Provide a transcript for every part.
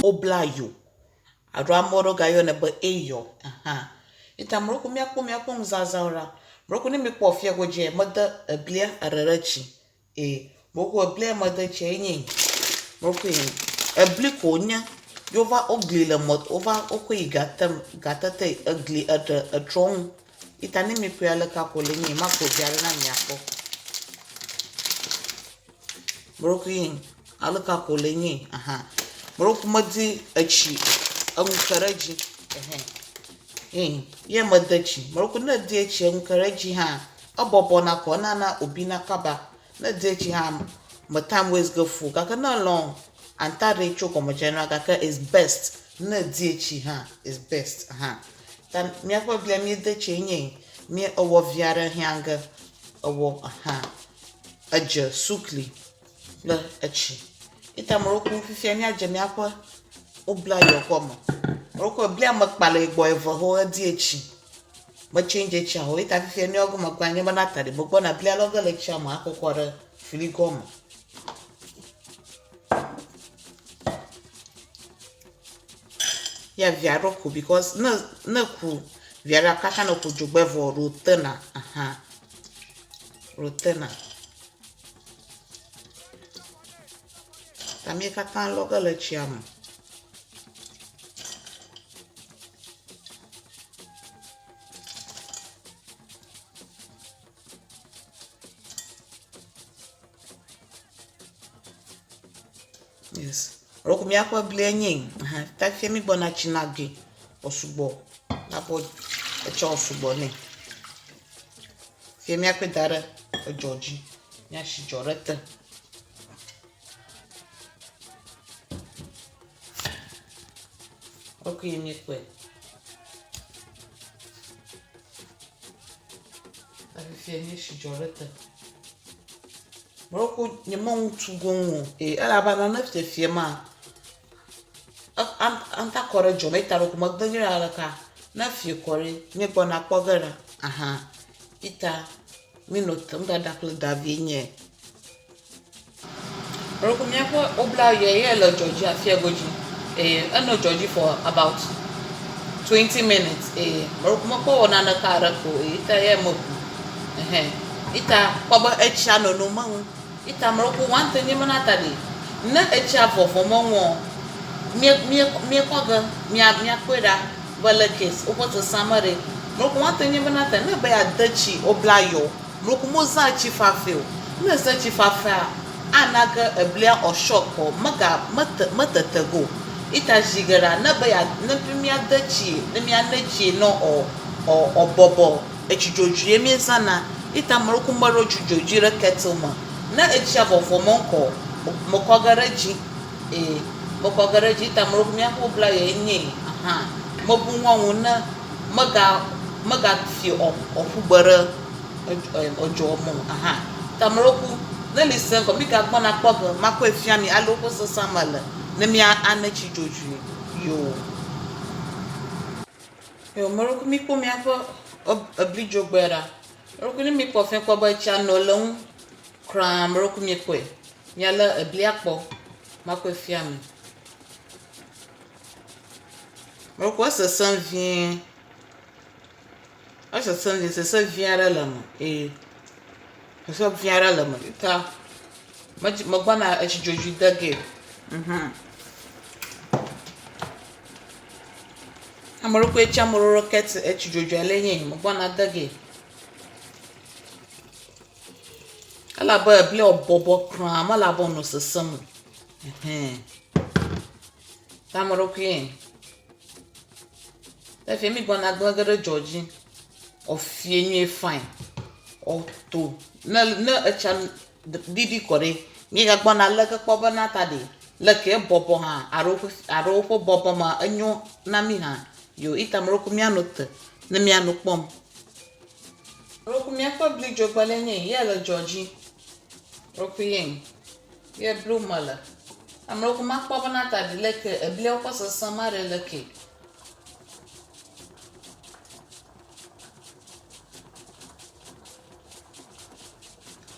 oblayo adwa moro gayo ne ba eyo ita mroko miako mzazaura mroko ni mikpo fia goje mada blia ararachi mroko blia mada chenyi mroko yin bli ko nya yova ogli le mod over oko gatate ogli a tron ita ni mi pya le ka ko le ni ma ko biare na miako mroko yin alaka ko le ni mroko madi achi ankaraji ye madachi mroko na di achi ankaraji ha abobo na ko na obi na kaba na di achi ha matam wes go fu kaka na long antare choko mo general kaka is best na di achi ha is best tan mi akwa bia mi de chenye mi owo viara hianga owo aje sukli la achi ita mroko fifia ni aje mi akwa obla yokomo roko blia makpala igbo evo ho di echi ma change echi ho ita fifia ni ogu makwanye ma natari gbogbo na blia logo le chi ama akokore filigomo ya via roko because na ku via kaka no ku jogbevo rotena rotena tamie kaka logo le chi ama yes roko mi akwa blia nyin ta fie mi bona chinage osugbo na bo echa osugbo ni fie mi akwa dara ojoji nya shi jorete roko yemi kwe ta fie mi shi jorete mroko nyemon tugonwo ala bana na fie ma anta kore jo meta roko magdangira alaka na fie kore mi bona pogara ita minute mda dakle davinye roko mi akwa obla ye lo joji afia goji ano joji for about 20 minutes mroko mako ona na kara ko ita ye mo ita kwaba echa no mangu ita mroko wante ni manatali na echa fofo monwo mi kwaga mi akwera bala case opoto samare mroko wante ni manata na ba ya dachi oblayo mroko moza chi fafel na sa chi fafa anaga eblia o shoko maga matatago ita jigara na ba ya na mi adachi na mi anachi no o bobo echijoju emi sana ita mroko mbaro jujoji reketuma na echa fofo monko mokogaraji mokogaraji ita mroko mi akobla ye nyi mobu nwanwu na maga fi ofugbara ojo mo ita mroko na listen ko mi ga gbona pogo makwa efia mi aloko so samala na mi anachi joju yo mroko mi ko mi akwa oblijo gbera roko ni mi po fe ko ba cha no lon kram roko mi ko yala eblia po makwa fia mi roko se san vient c'est ça vient là mo ça vient là mo ta ma gbana echijoju dage amoroko echa moro rocket echijoju eleyin mo gbana dage ala ba bli obobo kran ma la bo no sesam tamoroko yin ta fe mi gbana gbagere Georgie ofie nyi fine to na echa didi kore mi ga gbana leke kpobo na tade leke bobo ha arofo bobo ma anyo na mi ha yo ita mroko mi anote na mi anokpom mroko mi akwa bli jogbale nyi ye le Georgie roko yin ye blue mala amroko ma kpobo na tade leke ebli okose samare leke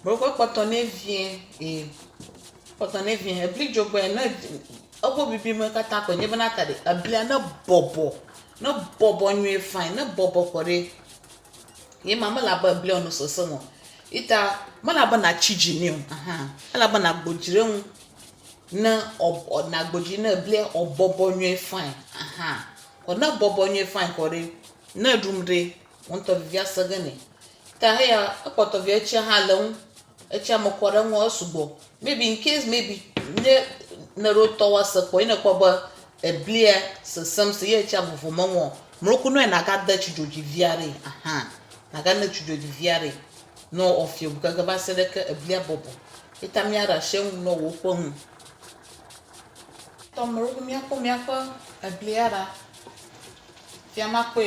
Pourquoi quand on est vient et quand on est vient, plus je vois obo bibi me kata ko nyebe na tade ablia na bobo nwe fine na bobo kore ye mama la ba ablia no so mo ita mala ba na chiji ni ala ba na gbojire un na na gboji na ablia obobo nwe fine ko na bobo nwe fine kore na dumre won to via sagane ta ya apoto via cha halon echa mokore nwa osugbo maybe in case maybe ne na roto wasa ko ina ko ba eblia sesam se ye cha vuvuma wo mroku no na ga da chijoji viare na ga na chijoji viare no ofio buka ba se de ka eblia bobo itamiara shen no wo ko hu to mroku mi akọ ebliara fiama ko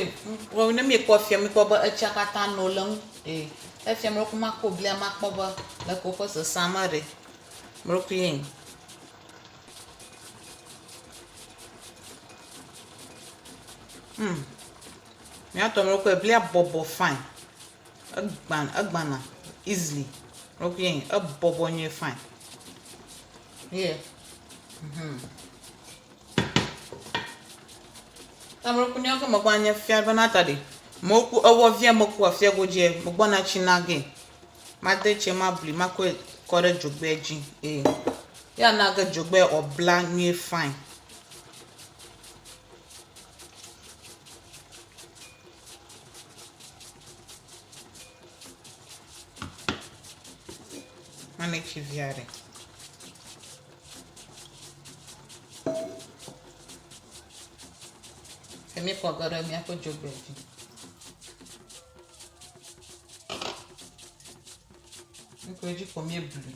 wo ne mi ko fiam ko ba echa kata no lan fiam mroku mako blia makpo ba la ko ko se samare mroku yin me ato mroku eblia bobo fine agbana easily mroku yin bobo nye fine yeah tamroku ni ako magwanya fia banata de moku owo via moku afia goje mogbona chinage madeche mabli makwe kore jogbeji ya naga jogbe obla nye fine mane chiviare Emi ko agora mi ako jogbeji nko eji ko mi ebulu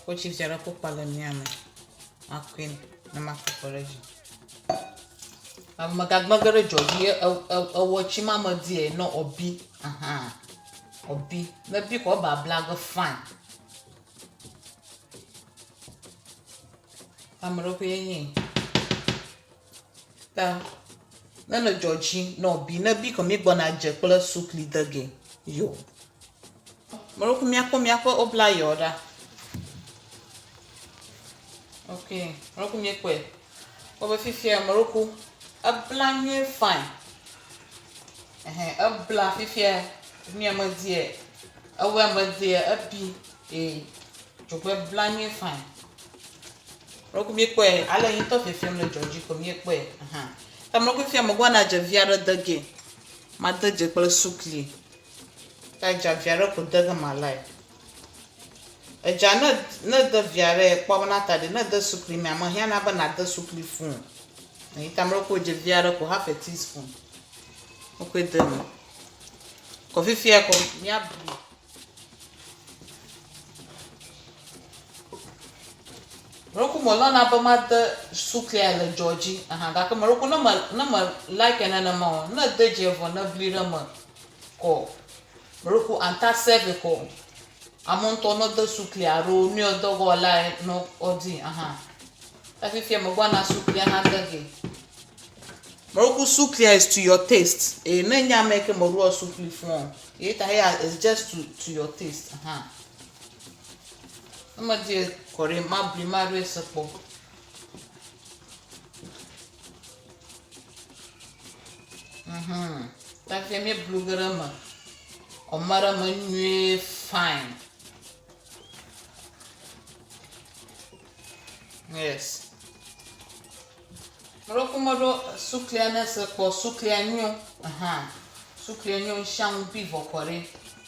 ko chiviare ko pala mi ame akwin na makoreji magagmagere joji awochi mama die no obi obi na bi ko ba blag fine amro ko yin ta na no joji no obi na bi ko mi gbona je pele sukli dage yo moro ko mi akọ obla yoda okay moro ko mi ekwe oba fifia moro ko abla nye fine abla fifia ni amadie awe amadie abi jogbe bla nye fine roku mi kwe ala yin to fifia no joji ko mi kwe tam roku fifia mo gwana je viara dage ma daje pele sukli ta ja viara ko daga malai eja na de viara kwa na ta de na de sukli mi ama hia na ba na de sukli fun e tamro ko je viara ko half a teaspoon o ko demi ko fifia ko mi abri roku mo la na ba ma de sukli ala joji ga ko roku na ma like na ma na de je vo na blira ma ko roku anta serve ko amonto no de sukli aro ni odogo la no odi ta fifia mo gwa na sukli dage Moroku suklia is to your taste. Na nya make moru sukli fun. Eta here is just to your taste. Ama die kore mabli maru esepo. Ta fe me blugerama. Omara manue fine. Yes. Moroku modo suklia na se ko suklia nyu suklia nyu shang bi vokore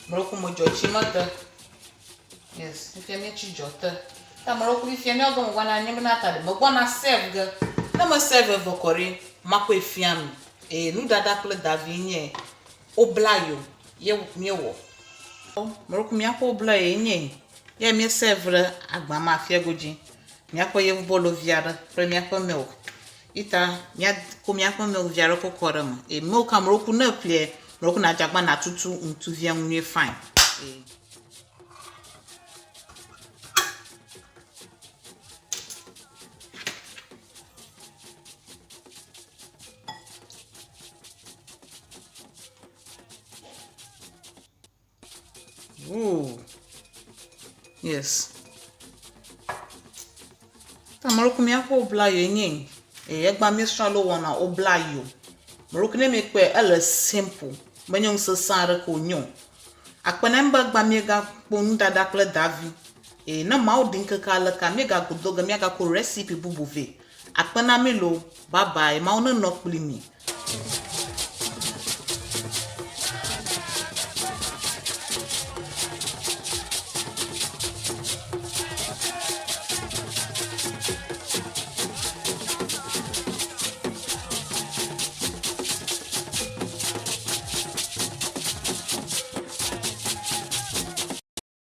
moroku mojo chimata yes ifia me chi jota ta moroku ifia me ogo ngwana nyem na tade mo gwana serve ga na mo serve vokore mako ifia mi nu dada kle davinye oblayo ye miewo moroku mi akọ oblayo nye ye me serve agba ma afia goji mi akọ ye bolo viara premier milk ita nya komia kwa me oviara kokora ma milk amroku na plie mroku na jagba na tutu ntu via nwe fine Ooh. Yes. Tamaruku mi ako obla yo nyin. Egba mi strong lo wana obla yo. Maruku ne me kwe ele simple. Manyong se sare ko nyon. Akpanemba gba mi ga ponu dadakle davi. Na mau dinke kala ka mi ga kudoga mi ga ko recipe bubuve. Akpana mi lo bye bye mau no nok mi.